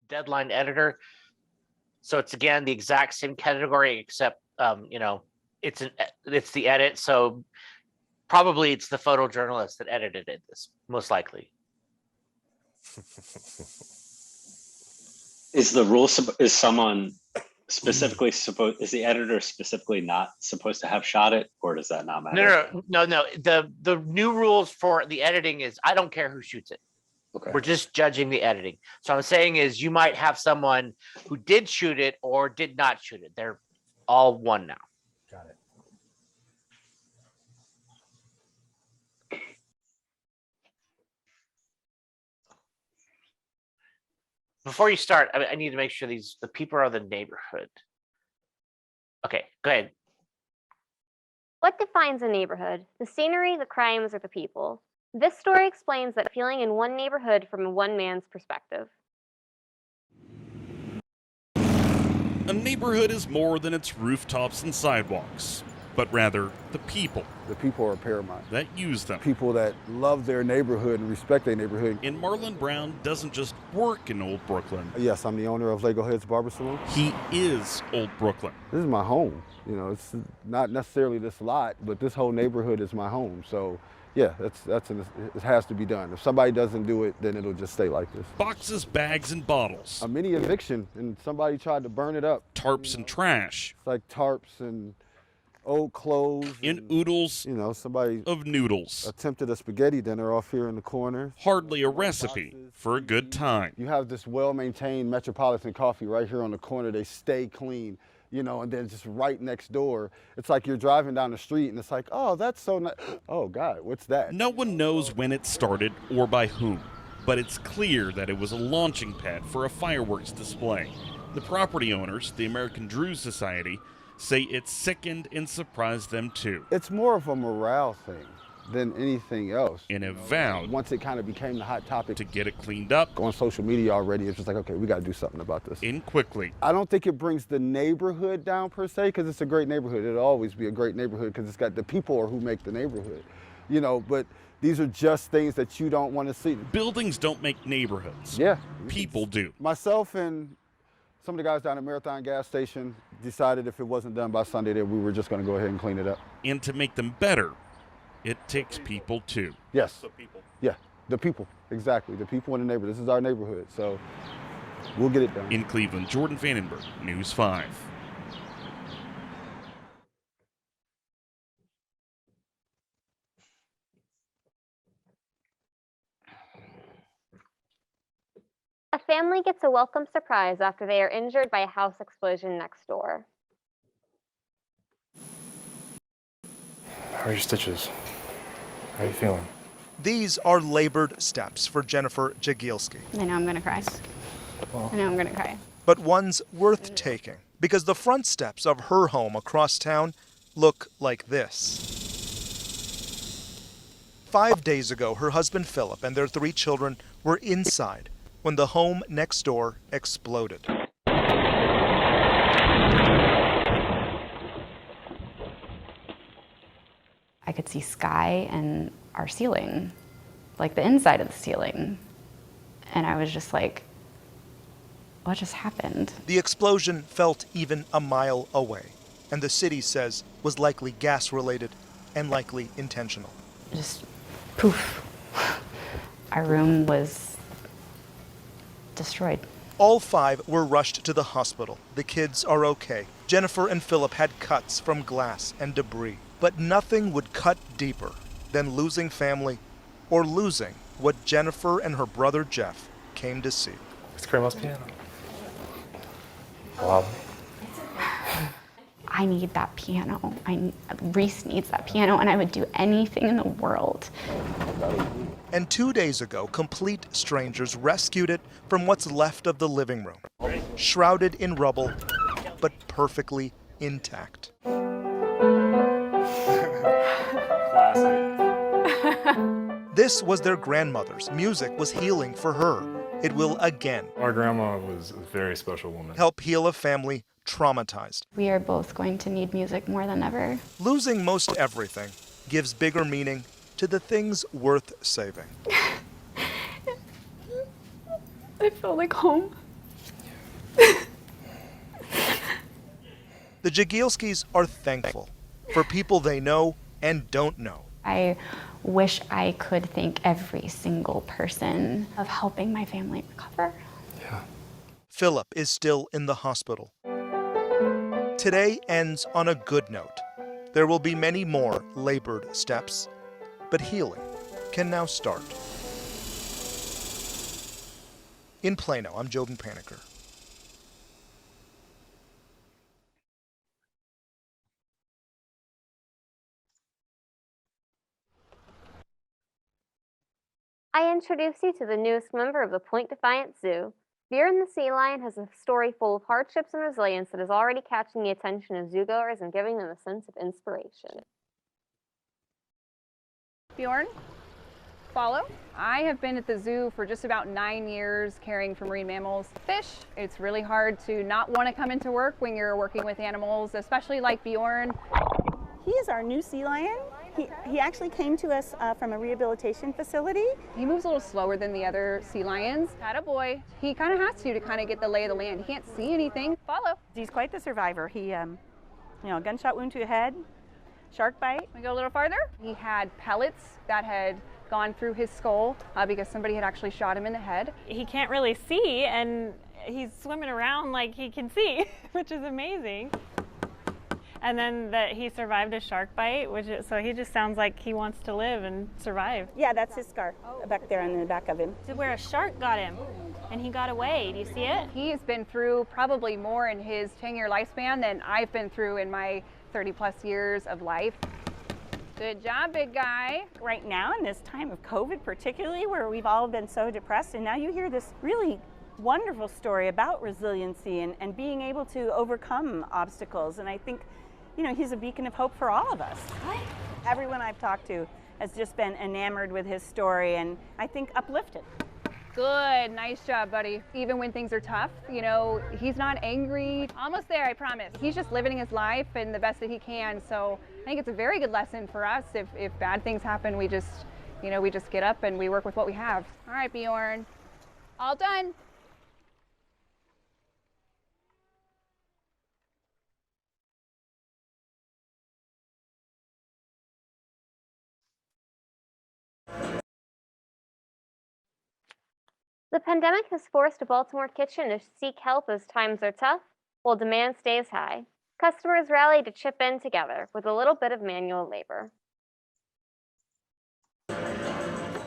deadline editor. So it's again the exact same category, except it's the edit. So probably it's the photojournalist that edited it. This most likely. Is the rule is someone specifically supposed? Is the editor specifically not supposed to have shot it, or does that not matter? No. The new rules for the editing is I don't care who shoots it. Okay. We're just judging the editing. So I'm saying is you might have someone who did shoot it or did not shoot it. They're all one now. Got it. Before you start, I need to make sure the people are the neighborhood. Okay, go ahead. What defines a neighborhood? The scenery, the crimes, or the people? This story explains that feeling in one neighborhood from one man's perspective. A neighborhood is more than its rooftops and sidewalks, but rather the people. The people are paramount. That use them. People that love their neighborhood and respect their neighborhood. And Marlon Brown doesn't just work in Old Brooklyn. Yes, I'm the owner of Lego Heads Barber Salon. He is Old Brooklyn. This is my home. It's not necessarily this lot, but this whole neighborhood is my home. So yeah, it has to be done. If somebody doesn't do it, then it'll just stay like this. Boxes, bags, and bottles. A mini eviction, and somebody tried to burn it up. Tarps and trash. It's like tarps and old clothes. And oodles somebody of noodles. Attempted a spaghetti dinner off here in the corner. Hardly a recipe for a good time. You have this well-maintained Metropolitan Coffee right here on the corner. They stay clean. And then just right next door, it's like you're driving down the street and it's like, oh, that's so nice. Oh, God, what's that? No one knows when it started or by whom, but it's clear that it was a launching pad for a fireworks display. The property owners, the American Drew Society, say it sickened and surprised them too. It's more of a morale thing than anything else. And it vowed, once it kind of became the hot topic, to get it cleaned up. On social media already, it's just like, okay, we got to do something about this. And quickly. I don't think it brings the neighborhood down per se, because it's a great neighborhood. It'll always be a great neighborhood because it's got the people are who make the neighborhood. But these are just things that you don't want to see. Buildings don't make neighborhoods. Yeah. People do. Myself and some of the guys down at Marathon gas station decided if it wasn't done by Sunday that we were just going to go ahead and clean it up. And to make them better, it takes people too. Yes. So people. Yeah, the people, exactly. The people in the neighborhood. This is our neighborhood, so we'll get it done. In Cleveland, Jordan Vandenberg, News 5. A family gets a welcome surprise after they are injured by a house explosion next door. How are your stitches? How are you feeling? These are labored steps for Jennifer Jagielski. I know I'm gonna cry. I know I'm gonna cry. But one's worth taking, because the front steps of her home across town look like this. 5 days ago, her husband Philip and their 3 children were inside when the home next door exploded. I could see sky and our ceiling, like the inside of the ceiling. And I was just like, what just happened? The explosion felt even a mile away, and the city says was likely gas-related and likely intentional. Just poof. Our room was destroyed. All 5 were rushed to the hospital. The kids are okay. Jennifer and Philip had cuts from glass and debris. But nothing would cut deeper than losing family or losing what Jennifer and her brother Jeff came to see. It's Grandma's piano. Wow. I need that piano. Reese needs that piano, and I would do anything in the world. And 2 days ago, complete strangers rescued it from what's left of the living room, shrouded in rubble, but perfectly intact. This was their grandmother's. Music was healing for her. It will again. Our grandma was a very special woman. Help heal a family traumatized. We are both going to need music more than ever. Losing most everything gives bigger meaning to the things worth saving. I felt like home. The Jagielskis are thankful for people they know and don't know. I wish I could thank every single person of helping my family recover. Yeah. Philip is still in the hospital. Today ends on a good note. There will be many more labored steps, but healing can now start. In Plano, I'm Jobin Paniker. I introduce you to the newest member of the Point Defiant Zoo. Buren the sea lion has a story full of hardships and resilience that is already catching the attention of zoogoers and giving them a sense of inspiration. Bjorn, follow. I have been at the zoo for just about 9 years caring for marine mammals. Fish, it's really hard to not want to come into work when you're working with animals, especially like Bjorn. He is our new sea lion. He actually came to us from a rehabilitation facility. He moves a little slower than the other sea lions. Attaboy. He kind of has to kind of get the lay of the land. He can't see anything. Follow. He's quite the survivor. He, gunshot wound to the head, shark bite. We go a little farther. He had pellets that had gone through his skull because somebody had actually shot him in the head. He can't really see, and he's swimming around like he can see, which is amazing. And then that he survived a shark bite, so he just sounds like he wants to live and survive. Yeah, that's his scar back there on the back of him. To where a shark got him, and he got away. Do you see it? He's been through probably more in his 10-year lifespan than I've been through in my 30-plus years of life. Good job, big guy. Right now, in this time of COVID particularly, where we've all been so depressed, and now you hear this really wonderful story about resiliency and being able to overcome obstacles. And I think, he's a beacon of hope for all of us. Everyone I've talked to has just been enamored with his story and I think uplifted. Good, nice job, buddy. Even when things are tough, he's not angry. Almost there, I promise. He's just living his life and the best that he can. So I think it's a very good lesson for us. If bad things happen, we just get up and we work with what we have. All right, Bjorn. All done. The pandemic has forced a Baltimore kitchen to seek help as times are tough, while demand stays high. Customers rally to chip in together with a little bit of manual labor.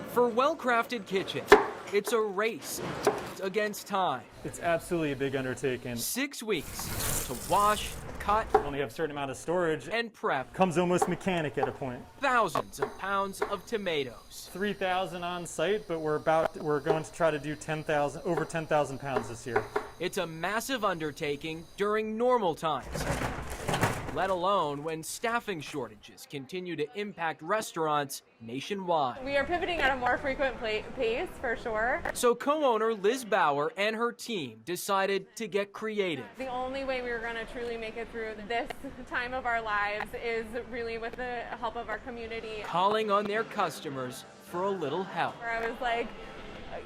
For Well-Crafted Kitchen, it's a race against time. It's absolutely a big undertaking. 6 weeks to wash, cut, Only have a certain amount of storage. and prep Comes almost mechanic at a point. thousands of pounds of tomatoes. 3,000 on site, but we're going to try to do over 10,000 pounds this year. It's a massive undertaking during normal times, let alone when staffing shortages continue to impact restaurants nationwide. We are pivoting at a more frequent pace, for sure. So co-owner Liz Bauer and her team decided to get creative. The only way we were going to truly make it through this time of our lives is really with the help of our community. Calling on their customers for a little help. Where I was like,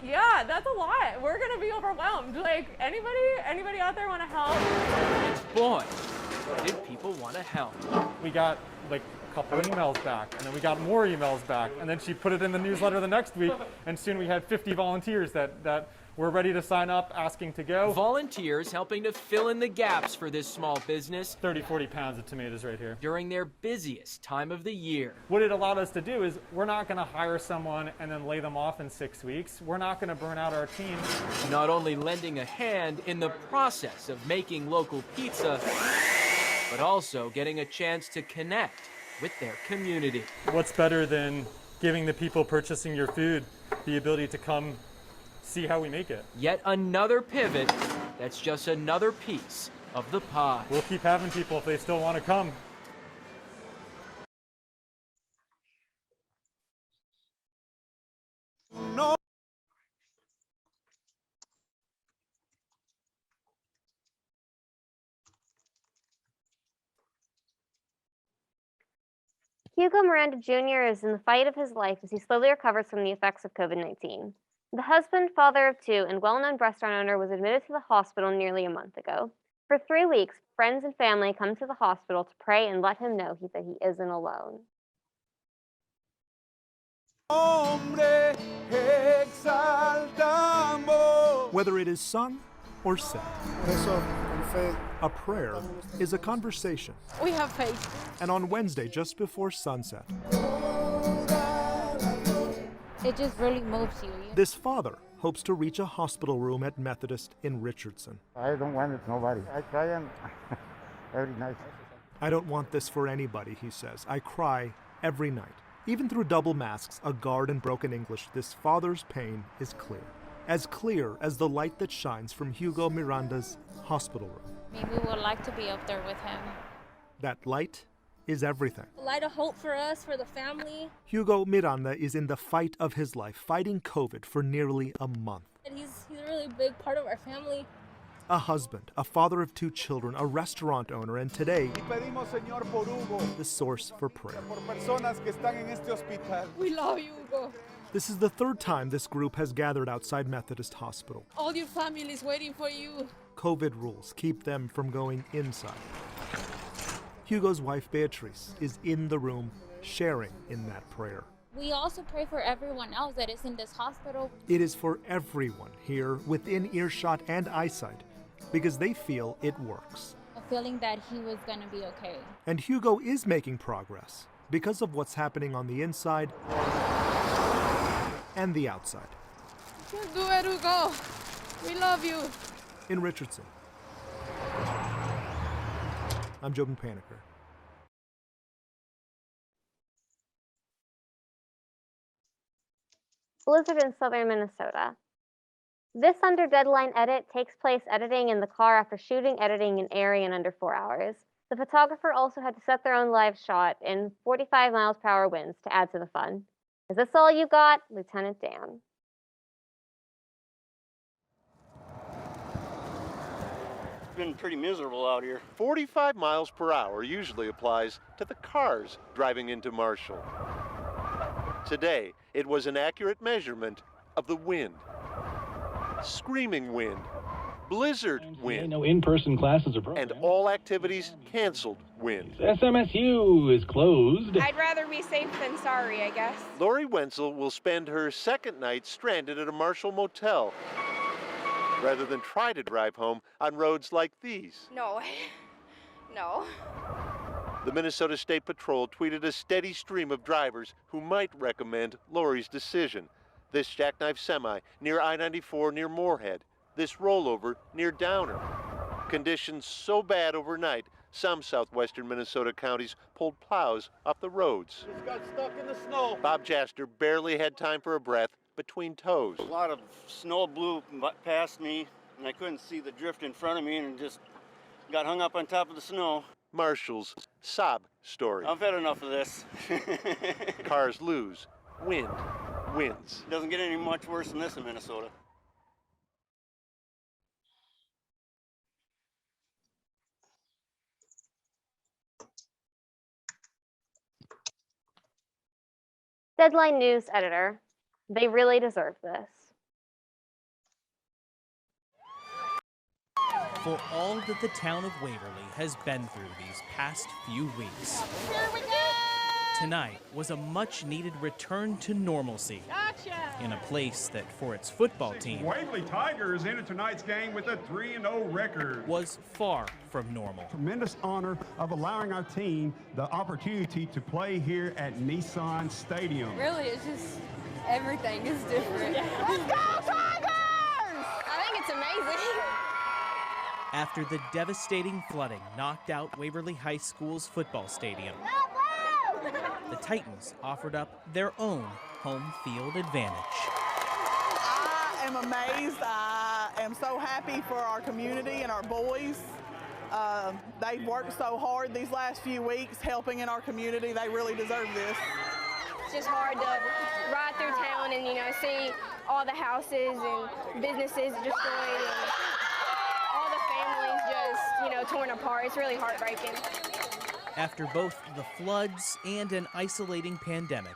yeah, that's a lot. We're going to be overwhelmed. Like, anybody out there want to help? And boy, did people want to help. We got like a couple of emails back, and then we got more emails back, and then she put it in the newsletter the next week, and soon we had 50 volunteers that were ready to sign up, asking to go. Volunteers helping to fill in the gaps for this small business 30-40 pounds of tomatoes right here. during their busiest time of the year. What it allowed us to do is we're not going to hire someone and then lay them off in 6 weeks. We're not going to burn out our team. Not only lending a hand in the process of making local pizza, but also getting a chance to connect with their community. What's better than giving the people purchasing your food the ability to come see how we make it? Yet another pivot that's just another piece of the pie. We'll keep having people if they still want to come. No. Hugo Miranda Jr. is in the fight of his life as he slowly recovers from the effects of COVID-19. The husband, father of two, and well-known restaurant owner was admitted to the hospital nearly a month ago. For 3 weeks, friends and family come to the hospital to pray and let him know that he isn't alone. Whether it is sung or said, a prayer is a conversation. We have faith. And on Wednesday, just before sunset, It just really moves you. this father hopes to reach a hospital room at Methodist in Richardson. I don't want it, nobody. I cry and every night. I don't want this for anybody, he says. I cry every night. Even through double masks, a guard, and broken English, this father's pain is clear as the light that shines from Hugo Miranda's hospital room. I mean, we would like to be up there with him. That light is everything. A light of hope for us, for the family. Hugo Miranda is in the fight of his life, fighting COVID for nearly a month. And he's a really big part of our family. A husband, a father of 2 children, a restaurant owner, and today, the source for prayer. We love you, Hugo. This is the 3rd time this group has gathered outside Methodist Hospital. All your family is waiting for you. COVID rules keep them from going inside. Hugo's wife, Beatrice, is in the room, sharing in that prayer. We also pray for everyone else that is in this hospital. It is for everyone here within earshot and eyesight, because they feel it works. A feeling that he was going to be okay. And Hugo is making progress because of what's happening on the inside and the outside. You can do it, Hugo. We love you. In Richardson, I'm Jobin Paniker. Blizzard in southern Minnesota. This under deadline edit takes place editing in the car after shooting editing an area in under 4 hours. The photographer also had to set their own live shot in 45 miles per hour winds to add to the fun. Is this all you got, Lieutenant Dan? It's been pretty miserable out here. 45 miles per hour usually applies to the cars driving into Marshall. Today, it was an accurate measurement of the wind. Screaming wind, blizzard wind, no in-person classes are and all activities canceled wind. SMSU is closed. I'd rather be safe than sorry, I guess. Lori Wenzel will spend her second night stranded at a Marshall motel rather than try to drive home on roads like these. No. No. The Minnesota State Patrol tweeted a steady stream of drivers who might recommend Lori's decision. This jackknife semi near I-94 near Moorhead. This rollover near Downer. Conditions so bad overnight, some southwestern Minnesota counties pulled plows off the roads. Just got stuck in the snow. Bob Jaster barely had time for a breath between toes. A lot of snow blew past me, and I couldn't see the drift in front of me, and just got hung up on top of the snow. Marshall's sob story. I've had enough of this. Cars lose, wind wins. It doesn't get any much worse than this in Minnesota. Deadline News editor. They really deserve this. For all that the town of Waverly has been through these past few weeks, tonight was a much-needed return to normalcy in a place that, for its football team, Waverly Tigers into tonight's game with a 3-0 record. Was far from normal. Tremendous honor of allowing our team the opportunity to play here at Nissan Stadium. Really, it's just everything is different. Let's go, Tigers! I think it's amazing. After the devastating flooding knocked out Waverly High School's football stadium, the Titans offered up their own home field advantage. I am amazed. I am so happy for our community and our boys. They've worked so hard these last few weeks helping in our community. They really deserve this. It's just hard to ride through town and, see all the houses and businesses destroyed and all the families just, torn apart. It's really heartbreaking. After both the floods and an isolating pandemic,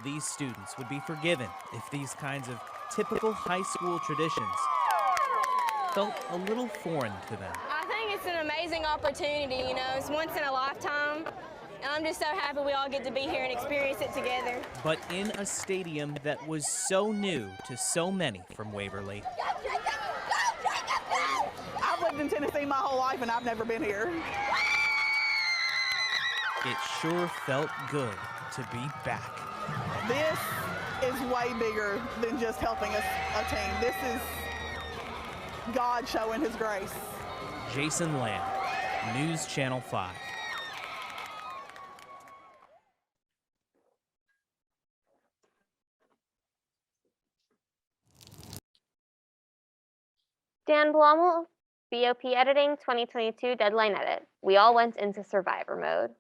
these students would be forgiven if these kinds of typical high school traditions felt a little foreign to them. I think it's an amazing opportunity, you know, it's once in a lifetime. And I'm just so happy we all get to be here and experience it together. But in a stadium that was so new to so many from Waverly. I've lived in Tennessee my whole life and I've never been here. It sure felt good to be back. This is way bigger than just helping us a team. This is God showing his grace. Jason Lamb, News Channel 5. Dan Blommel, BOP Editing 2022 Deadline Edit. We all went into survivor mode.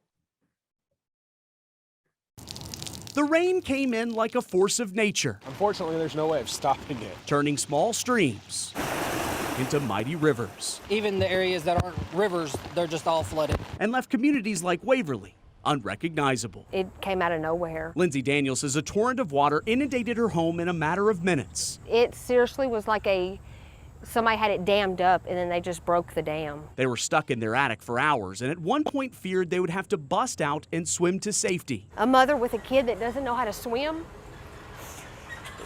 The rain came in like a force of nature. Unfortunately, there's no way of stopping it. Turning small streams into mighty rivers. Even the areas that aren't rivers, they're just all flooded. And left communities like Waverly unrecognizable. It came out of nowhere. Lindsay Daniels says a torrent of water inundated her home in a matter of minutes. It seriously was like somebody had it dammed up and then they just broke the dam. They were stuck in their attic for hours and at one point feared they would have to bust out and swim to safety. A mother with a kid that doesn't know how to swim,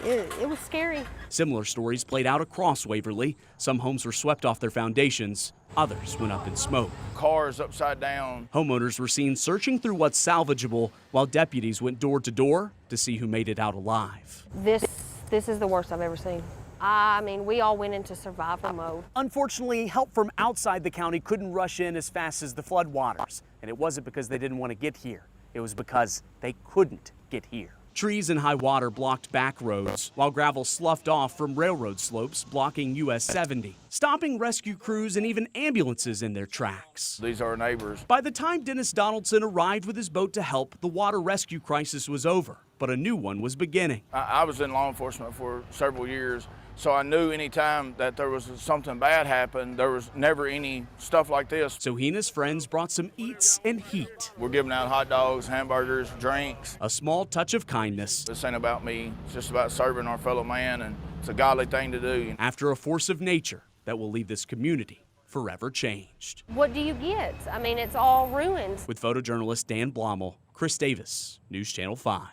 it was scary. Similar stories played out across Waverly. Some homes were swept off their foundations. Others went up in smoke. Cars upside down. Homeowners were seen searching through what's salvageable while deputies went door to door to see who made it out alive. This is the worst I've ever seen. I mean, we all went into survival mode. Unfortunately, help from outside the county couldn't rush in as fast as the floodwaters. And it wasn't because they didn't want to get here. It was because they couldn't get here. Trees and high water blocked back roads, while gravel sloughed off from railroad slopes blocking US 70, stopping rescue crews and even ambulances in their tracks. These are our neighbors. By the time Dennis Donaldson arrived with his boat to help, the water rescue crisis was over, but a new one was beginning. I was in law enforcement for several years, so I knew any time that there was something bad happen, there was never any stuff like this. So he and his friends brought some eats and heat. We're giving out hot dogs, hamburgers, drinks. A small touch of kindness. This ain't about me, it's just about serving our fellow man, and it's a godly thing to do. After a force of nature that will leave this community forever changed. What do you get? I mean, it's all ruined. With photojournalist Dan Blommel, Chris Davis, News Channel 5.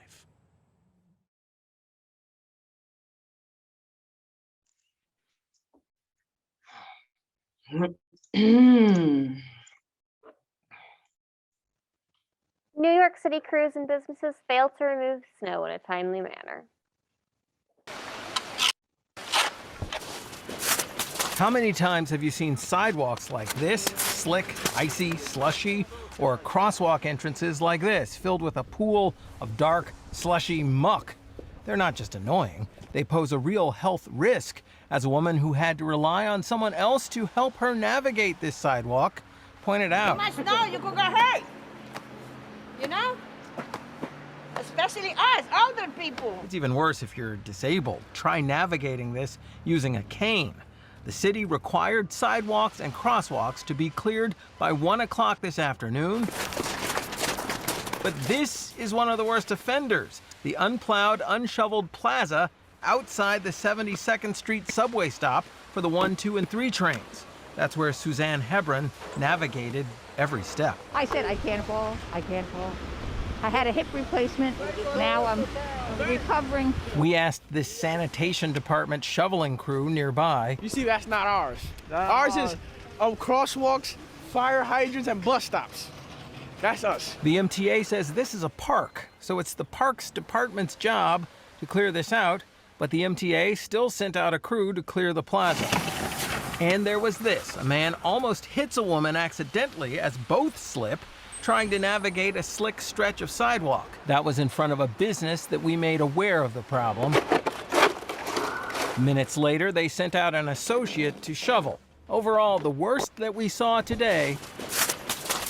New York City crews and businesses failed to remove snow in a timely manner. How many times have you seen sidewalks like this, slick, icy, slushy, or crosswalk entrances like this, filled with a pool of dark, slushy muck? They're not just annoying, they pose a real health risk. As a woman who had to rely on someone else to help her navigate this sidewalk pointed out. Too much snow, you could get hurt. You know? Especially us, older people. It's even worse if you're disabled. Try navigating this using a cane. The city required sidewalks and crosswalks to be cleared by 1 o'clock this afternoon. But this is one of the worst offenders, the unplowed, unshoveled plaza outside the 72nd Street subway stop for the 1, 2, and 3 trains. That's where Suzanne Hebron navigated every step. I said, I can't fall, I can't fall. I had a hip replacement, now I'm recovering. We asked this sanitation department shoveling crew nearby. You see, that's not ours. Ours is crosswalks, fire hydrants, and bus stops. That's us. The MTA says this is a park, so it's the Parks Department's job to clear this out, but the MTA still sent out a crew to clear the plaza. And there was this. A man almost hits a woman accidentally as both slip, trying to navigate a slick stretch of sidewalk. That was in front of a business that we made aware of the problem. Minutes later, they sent out an associate to shovel. Overall, the worst that we saw today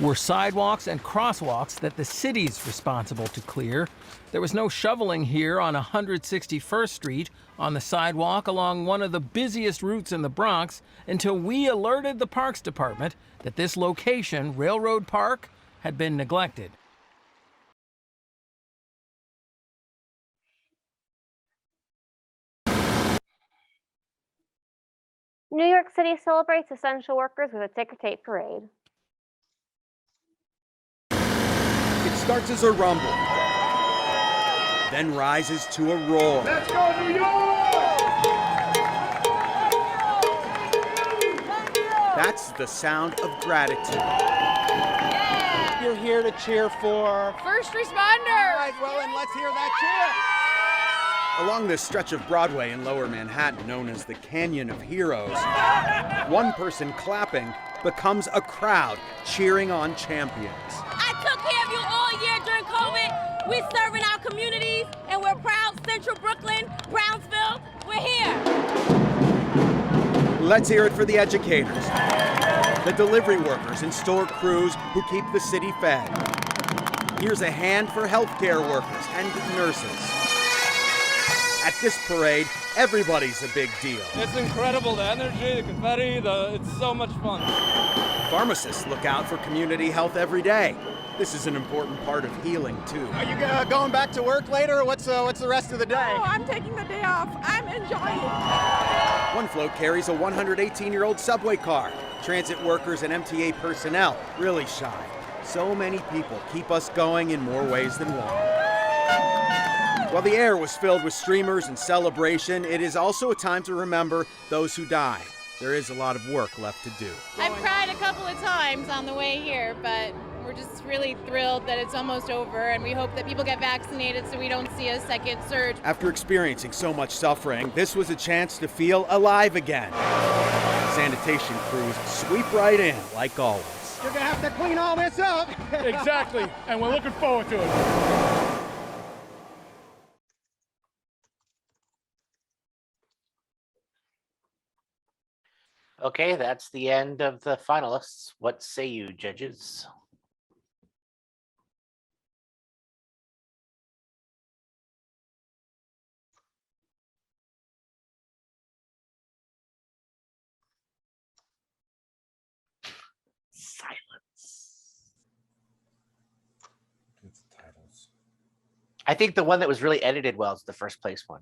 were sidewalks and crosswalks that the city's responsible to clear. There was no shoveling here on 161st Street on the sidewalk along one of the busiest routes in the Bronx until we alerted the Parks Department that this location, Railroad Park, had been neglected. New York City celebrates essential workers with a ticker tape parade. It starts as a rumble, then rises to a roar. Let's go, New York! That's the sound of gratitude. You're here to cheer for First responders! All right, well, and let's hear that cheer. Along this stretch of Broadway in Lower Manhattan, known as the Canyon of Heroes, one person clapping becomes a crowd cheering on champions. I took care of you all year during COVID. We serving our communities, and we're proud. Central Brooklyn, Brownsville, we're here. Let's hear it for the educators, the delivery workers and store crews who keep the city fed. Here's a hand for healthcare workers and nurses. At this parade, everybody's a big deal. It's incredible, the energy, the confetti, it's so much fun. Pharmacists look out for community health every day. This is an important part of healing, too. Are you going back to work later, or what's the rest of the day? Oh, I'm taking the day off. I'm enjoying it. One float carries a 118-year-old subway car. Transit workers and MTA personnel really shine. So many people keep us going in more ways than one. While the air was filled with streamers and celebration, it is also a time to remember those who died. There is a lot of work left to do. I've cried a couple of times on the way here, but we're just really thrilled that it's almost over, and we hope that people get vaccinated so we don't see a second surge. After experiencing so much suffering, this was a chance to feel alive again. Sanitation crews sweep right in, like always. You're gonna have to clean all this up. Exactly, and we're looking forward to it. Okay, that's the end of the finalists. What say you, judges? I think the one that was really edited well is the first place one.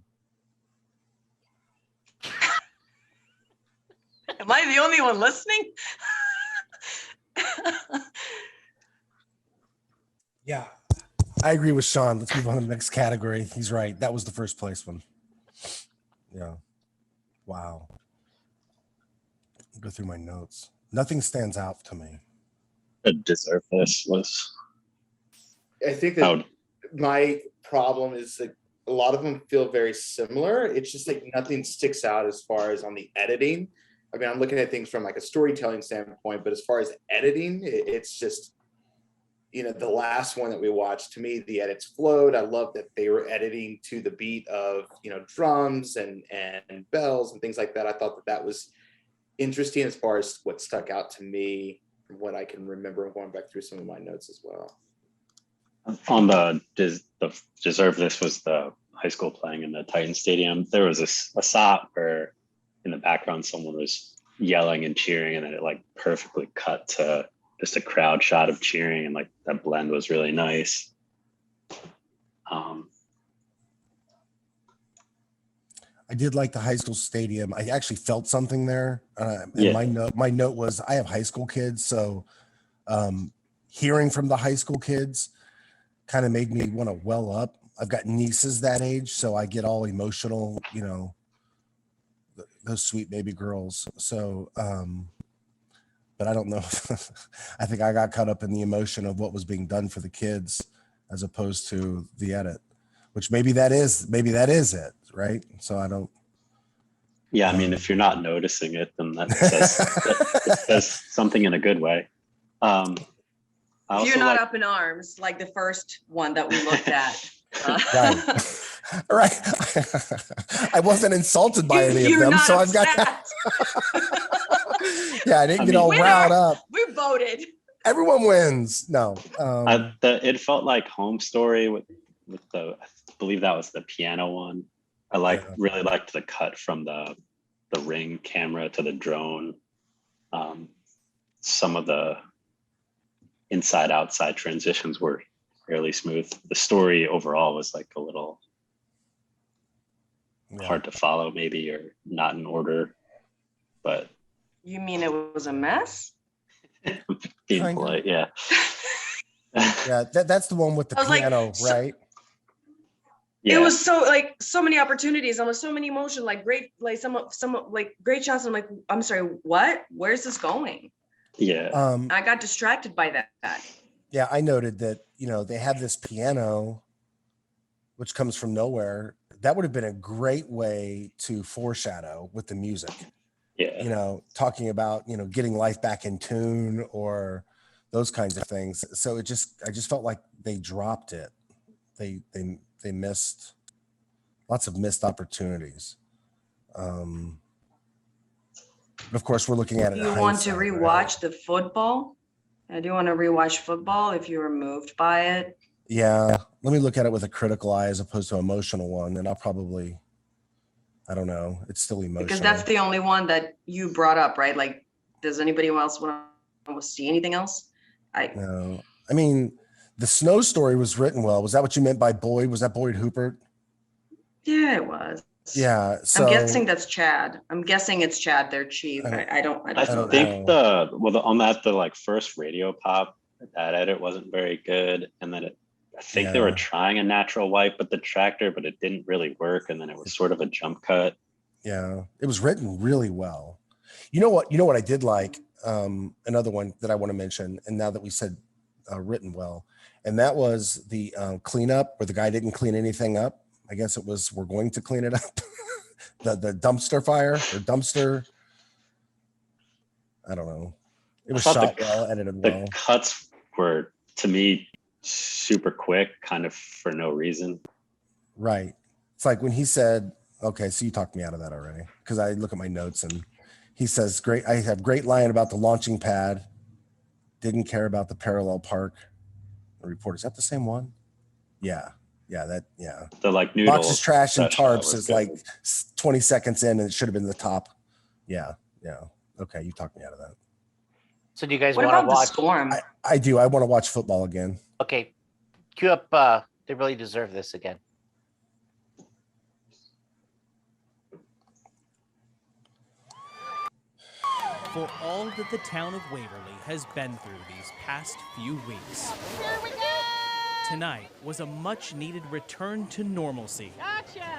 Am I the only one listening? Yeah, I agree with Sean. Let's move on to the next category. He's right. That was the first place one. Yeah. Wow. Go through my notes. Nothing stands out to me. A deserve this was. I think that my problem is that a lot of them feel very similar. It's just like nothing sticks out as far as on the editing. I mean, I'm looking at things from like a storytelling standpoint, but as far as editing, it's just, you know, the last one that we watched, to me, the edits flowed. I love that they were editing to the beat of, you know, drums and bells and things like that. I thought that that was interesting as far as what stuck out to me from what I can remember. I'm going back through some of my notes as well. On the deserve this was the high school playing in the Titan Stadium. There was a shot where in the background someone was yelling and cheering, and then it like perfectly cut to just a crowd shot of cheering, and like that blend was really nice. I did like the high school stadium. I actually felt something there. And Yeah. my note was, I have high school kids, so hearing from the high school kids kind of made me want to well up. I've got nieces that age, so I get all emotional, you know, those sweet baby girls. So, but I don't know. I think I got caught up in the emotion of what was being done for the kids as opposed to the edit, which maybe that is it, right? So I don't. Yeah, I mean, if you're not noticing it, then that says something in a good way. If you're not up in arms, like the first one that we looked at. Right. I wasn't insulted by any of them, so I've got that. Yeah, I didn't get all riled up. We voted. Everyone wins. No. It felt like Home Story with the, I believe that was the piano one. I really liked the cut from the Ring camera to the drone. Some of the inside outside transitions were fairly smooth. The story overall was like a little hard to follow, maybe, or not in order. but You mean it was a mess? being Kinda. polite, yeah. Yeah, that's the one with the I was like, piano, so- right? Yeah. It was so many opportunities, almost so many emotion, great, some great shots. I'm like, I'm sorry, what? Where's this going? Yeah. I got distracted by that. Yeah, I noted that, they have this piano, which comes from nowhere. That would have been a great way to foreshadow with the music. Yeah. Talking about, getting life back in tune or those kinds of things. So I just felt like they dropped it. They missed lots of missed opportunities. But of course, we're looking at it. Do you want to rewatch the football? Do you want to rewatch football if you were moved by it? Yeah, let me look at it with a critical eye as opposed to an emotional one, and I'll probably, I don't know, it's still emotional. Because that's the only one that you brought up, right? Like, does anybody else want to see anything else? No, I mean, the snow story was written well. Was that what you meant by Boyd? Was that Boyd Hooper? Yeah, it was. Yeah, so I'm guessing that's Chad. I'm guessing it's Chad, their chief. I don't know. think the first radio pop, that edit wasn't very good, and then I think they were trying a natural white with the tractor, but it didn't really work, and then it was sort of a jump cut. Yeah, it was written really well. You know what I did like? Another one that I want to mention, and now that we said written well, and that was the cleanup where the guy didn't clean anything up. I guess it was, we're going to clean it up. the dumpster fire or dumpster. I don't know. It was shot well, edited well. The cuts were, to me, super quick, kind of for no reason. Right. It's like when he said, okay, so you talked me out of that already. Because I look at my notes and he says, I have great line about the launching pad. Didn't care about the parallel park. The report, is that the same one? Yeah. Yeah. The noodle boxes, trash, and tarps is good. 20 seconds in, and it should have been the top. Yeah. Okay, you talked me out of that. So do you guys What want to about the watch? storm? I do. I want to watch football again. Okay, cue up. They really deserve this again. For all that the town of Waverly has been through these past few weeks, tonight was a much-needed return to normalcy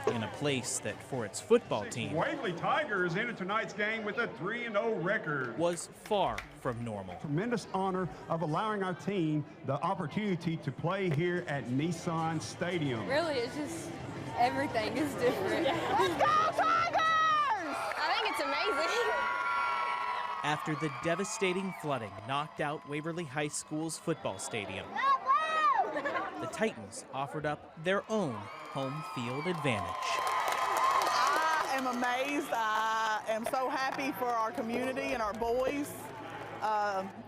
in a place that, for its football team, Waverly Tigers entered tonight's game with a 3-0 record. Was far from normal. Tremendous honor of allowing our team the opportunity to play here at Nissan Stadium. Really, it's just everything is different. Let's go Tigers! I think it's amazing. After the devastating flooding knocked out Waverly High School's football stadium, the Titans offered up their own home field advantage. I am amazed. I am so happy for our community and our boys.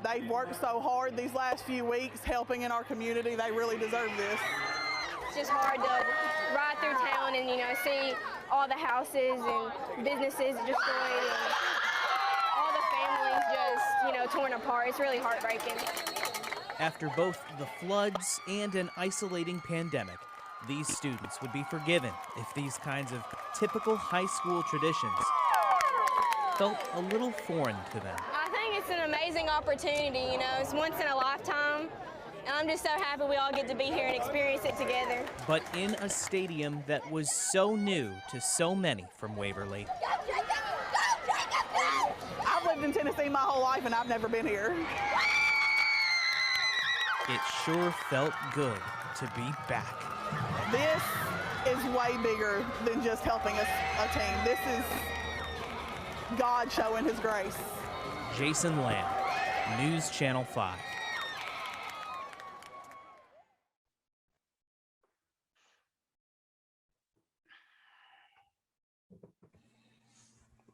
They've worked so hard these last few weeks helping in our community. They really deserve this. It's just hard to ride through town and, see all the houses and businesses destroyed and all the families just, torn apart. It's really heartbreaking. After both the floods and an isolating pandemic, these students would be forgiven if these kinds of typical high school traditions felt a little foreign to them. I think it's an amazing opportunity, it's once in a lifetime, and I'm just so happy we all get to be here and experience it together. But in a stadium that was so new to so many from Waverly. I've lived in Tennessee my whole life and I've never been here. It sure felt good to be back. This is way bigger than just helping us a team. This is God showing his grace. Jason Lamb, News Channel 5.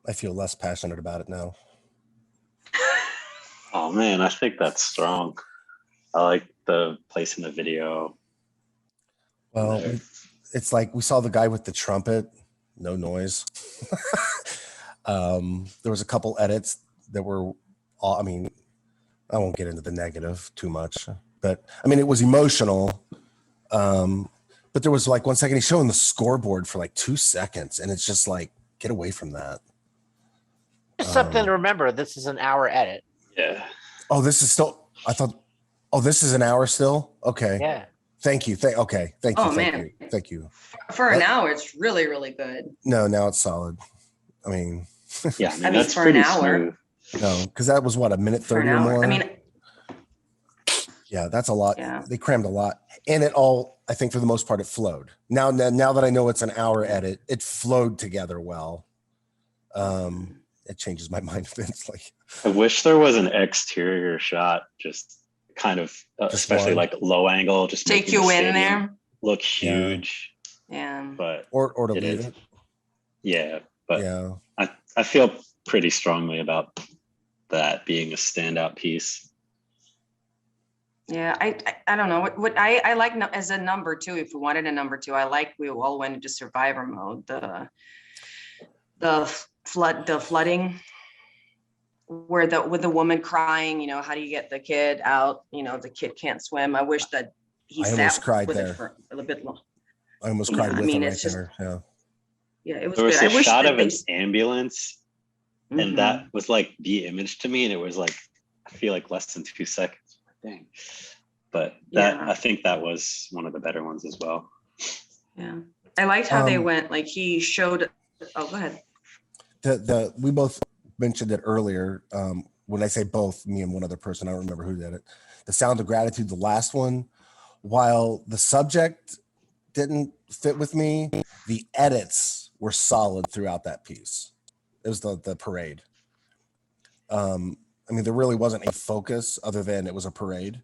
I feel less passionate about it now. Oh man, I think that's strong. I like the place in the video. Well, it's like we saw the guy with the trumpet, no noise. There was a couple edits that were, I won't get into the negative too much, but it was emotional. But there was 1 second he's showing the scoreboard for 2 seconds, and it's just get away from that. Just something to remember. This is an hour edit. Yeah. Oh, this is still. I thought. Oh, this is an hour still. Okay. Yeah. Thank you. Okay. Thank you. Oh, Thank man. you. Thank you. For an hour, it's really, really good. No, now it's solid. I mean. Yeah. I mean, that's for an pretty hour. smooth. No, because that was what, a minute 30 or more. I mean, yeah, that's a lot. Yeah. They crammed a lot, and it all. I think for the most part, it flowed. Now that I know it's an hour edit, it flowed together well. It changes my mind eventually. I wish there was an exterior shot, just kind of, especially like low angle, just take making you the in stadium there. look huge. Yeah. But or to it leave is. it. Yeah, but yeah, I feel pretty strongly about that being a standout piece. Yeah, I don't know what I like as a number two. If we wanted a number two, I like we all went into survivor mode. The flooding, where with the woman crying. You know, how do you get the kid out? You know, the kid can't swim. I wish that he I sat almost cried with there. it for a little bit long. I almost Yeah, cried I with mean, it right it's just- there. Yeah. Yeah, it was There was good. a I wish shot that of they. an ambulance, and that was like the image to me, and it was like, I feel like less than 2 seconds. Dang. But that Yeah. I think that was one of the better ones as well. Yeah, I liked how they went. Like he showed. Oh, go ahead. We both mentioned it earlier. When I say both, me and one other person, I don't remember who did it. The Sound of Gratitude, the last one, while the subject didn't fit with me, the edits were solid throughout that piece. It was the parade. I mean, there really wasn't a focus other than it was a parade.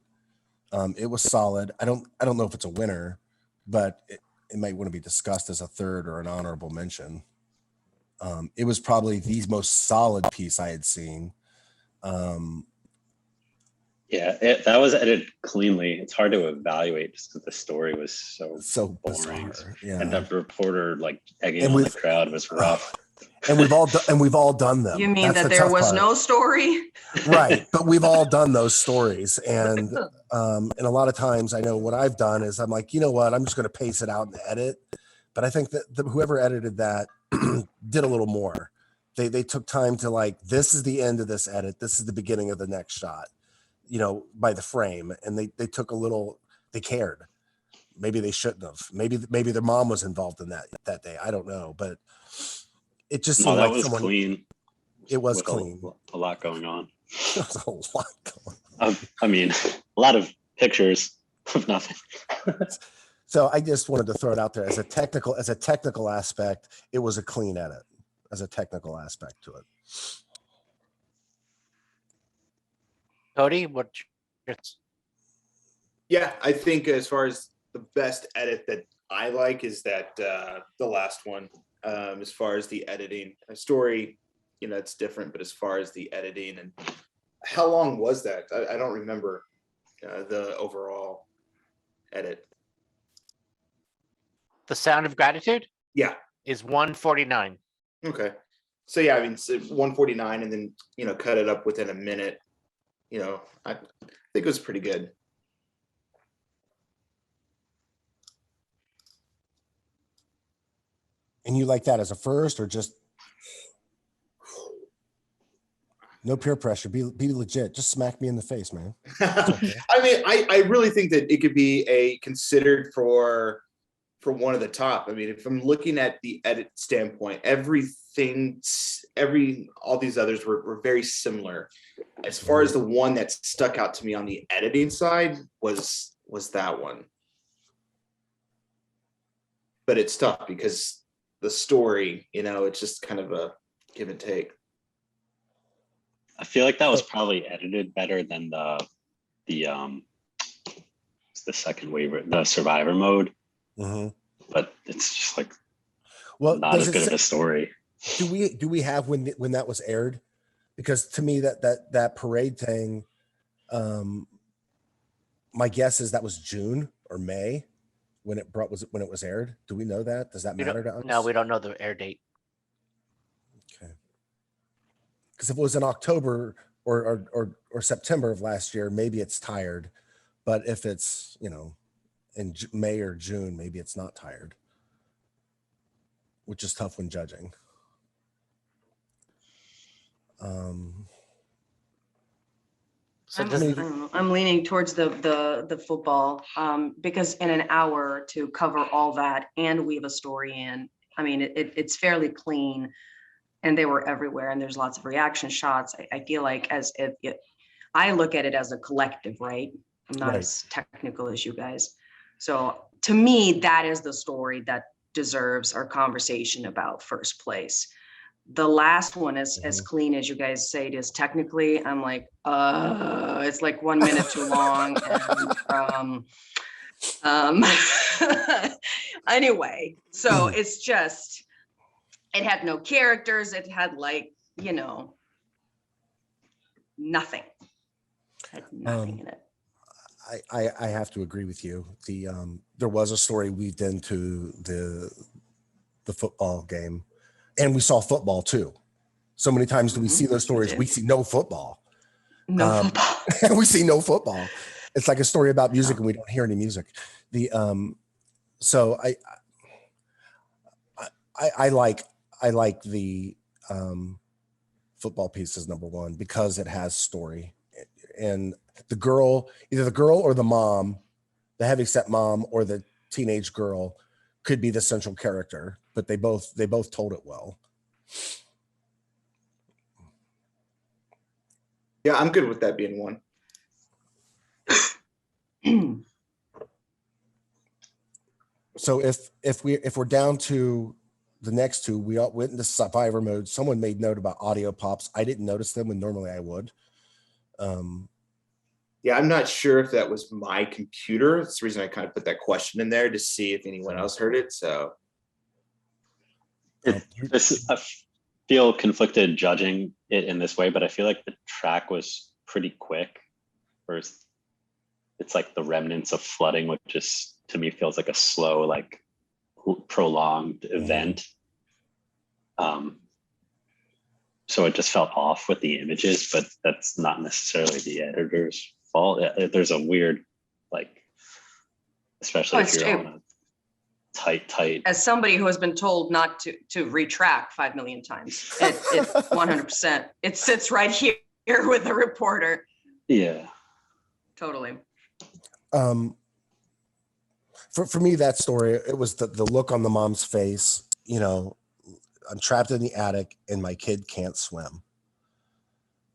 It was solid. I don't know if it's a winner, but it might want to be discussed as a third or an honorable mention. It was probably the most solid piece I had seen. Yeah, that was edited cleanly. It's hard to evaluate just because the story was so boring. Bizarre, yeah. And that reporter like egging And on the we've- crowd was rough. And we've all done them. You mean That's that the there tough was part. no story? Right, but we've all done those stories, and a lot of times I know what I've done is I'm like, you know what, I'm just going to pace it out and edit. But I think that whoever edited that did a little more. They took time to like, this is the end of this edit, this is the beginning of the next shot, you know, by the frame, and they took a little. They cared. Maybe they shouldn't have. Maybe their mom was involved in that day. I don't know, but it just seemed No, that like was someone. clean. It was with clean. A lot going on. There was a lot going on. I mean, a lot of pictures of nothing. So I just wanted to throw it out there as a technical aspect. It was a clean edit as a technical aspect to it. Cody, what's your Yeah, I think as far as the best edit that I like is that the last one. As far as the editing, a story, you know, it's different, but as far as the editing and how long was that? I don't remember the overall edit. The Sound of Gratitude? Yeah, is 149. Okay, so yeah, I mean, so 149, and then you know, cut it up within a minute. You know, I think it was pretty good. And you like that as a first, or just no peer pressure? Be legit. Just smack me in the face, man. Okay. I mean, I really think that it could be a considered for one of the top. I mean, if I'm looking at the edit standpoint, all these others were very similar. As far as the one that stuck out to me on the editing side was that one. But it's tough because the story, you know, it's just kind of a give and take. I feel like that was probably edited better than the second waiver, the survivor mode. Mm-hmm. But it's just like, well, not as good of a story. Do we have when that was aired? Because to me that parade thing, my guess is that was June or May when it was aired. Do we know that? Does that matter to us? No, we don't know the air date. Okay. Because if it was in October or September of last year, maybe it's tired. But if it's, you know, in May or June, maybe it's not tired, which is tough when judging. So I does don't know. I'm leaning towards the football because in an hour to cover all that and weave a story in, I mean, it's fairly clean, and they were everywhere, and there's lots of reaction shots. I feel like I look at it as a collective, right? I'm not Right. as technical as you guys. So to me, that is the story that deserves our conversation about first place. The last one is as clean as you guys say it is technically. I'm like, it's like 1 minute too long. And anyway, so it's just, it had no characters. It had like, nothing. It had nothing in it. I have to agree with you. There was a story weaved into the football game, and we saw football too. So many times do we see those stories? We see no football. We see no football. It's like a story about music, and we don't hear any music. So I like the football pieces, number one, because it has story, and either the girl or the mom, the heavyset mom or the teenage girl could be the central character, but they both told it well. Yeah, I'm good with that being one. So if we're down to the next two, we all went into survivor mode. Someone made note about audio pops. I didn't notice them when normally I would. Yeah, I'm not sure if that was my computer. That's the reason I kind of put that question in there to see if anyone else heard it. So I feel conflicted judging it in this way, but I feel like the track was pretty quick. First, it's like the remnants of flooding, which just to me feels like a slow, like prolonged event. So it just felt off with the images, but that's not necessarily the editor's fault. There's a weird, like, especially if you're on a tight. As somebody who has been told not to retract 5 million times, it 100%. It sits right here with the reporter. Yeah. Totally. For me, that story, it was the look on the mom's face. I'm trapped in the attic and my kid can't swim.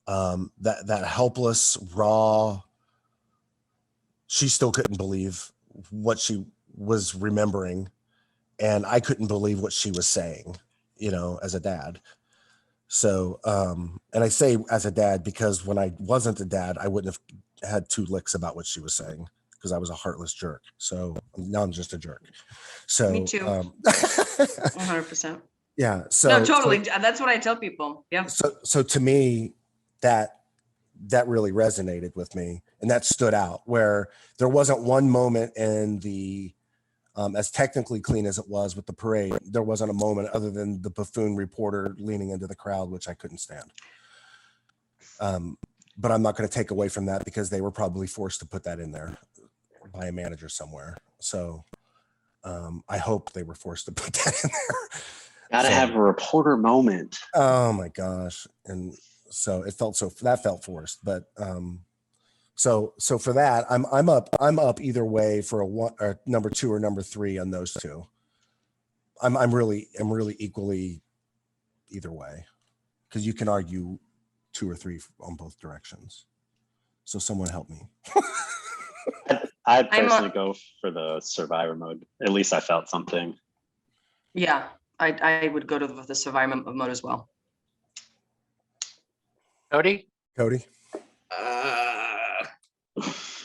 That helpless, raw, she still couldn't believe what she was remembering. And I couldn't believe what she was saying, as a dad. So, and I say as a dad, because when I wasn't a dad, I wouldn't have had 2 licks about what she was saying, because I was a heartless jerk. So now I'm just a jerk. So me too. 100%. Yeah. So no, totally. That's what I tell people. Yeah. So to me, that really resonated with me, and that stood out, where there wasn't one moment in the, as technically clean as it was with the parade, there wasn't a moment other than the buffoon reporter leaning into the crowd, which I couldn't stand. But I'm not going to take away from that, because they were probably forced to put that in there by a manager somewhere. So I hope they were forced to put that in there. Gotta have a reporter moment. Oh my gosh. And so it felt that felt forced, but so for that, I'm up either way for a number 2 or number 3 on those two. I'm really equally either way, because you can argue 2 or 3 on both directions. So someone help me. I'd personally go for the survivor mode. At least I felt something. Yeah, I would go to the survivor mode as well. Cody?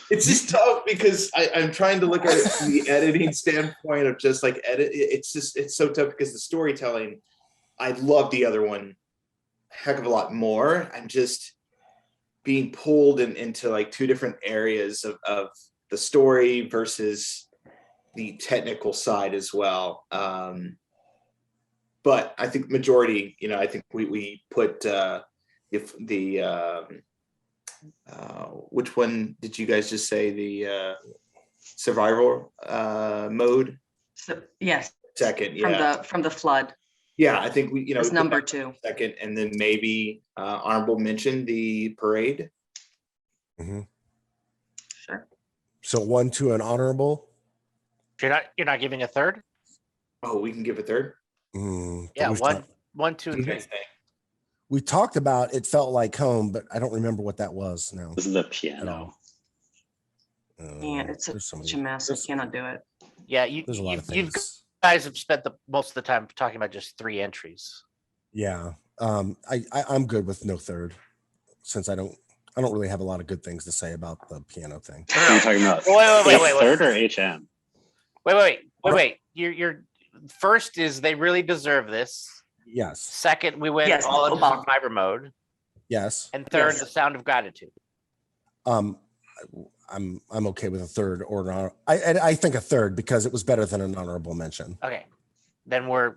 It's just tough, because I'm trying to look at it from the editing standpoint of just like edit. It's so tough, because the storytelling, I love the other one a heck of a lot more. I'm just being pulled into like 2 different areas of the story versus the technical side as well. But I think majority, I think we put which one did you guys just say? The survival mode? Yes. Second, yeah. From the flood. Yeah, I think we That's we put number that 2. second, and then maybe honorable mention the parade. Mm-hmm. Sure. So 1, 2, and honorable. You're not giving a third? Oh, we can give a third. Yeah, we've 1, 1, 2, and 3. We talked about it felt like home, but I don't remember what that was now. This is the piano. Yeah, it's such a mess. I cannot do it. Yeah, There's a lot of you things. guys have spent most of the time talking about just 3 entries. Yeah. I'm good with no third, since I don't really have a lot of good things to say about the piano thing. Are you talking about Wait. third or HM? Wait. Your first is they really deserve this. Yes. Second, we went Yes, all into Obama. survivor mode. Yes. And third, Yes. the sound of gratitude. I'm okay with a third or not. I think a third because it was better than an honorable mention. Okay. Then we're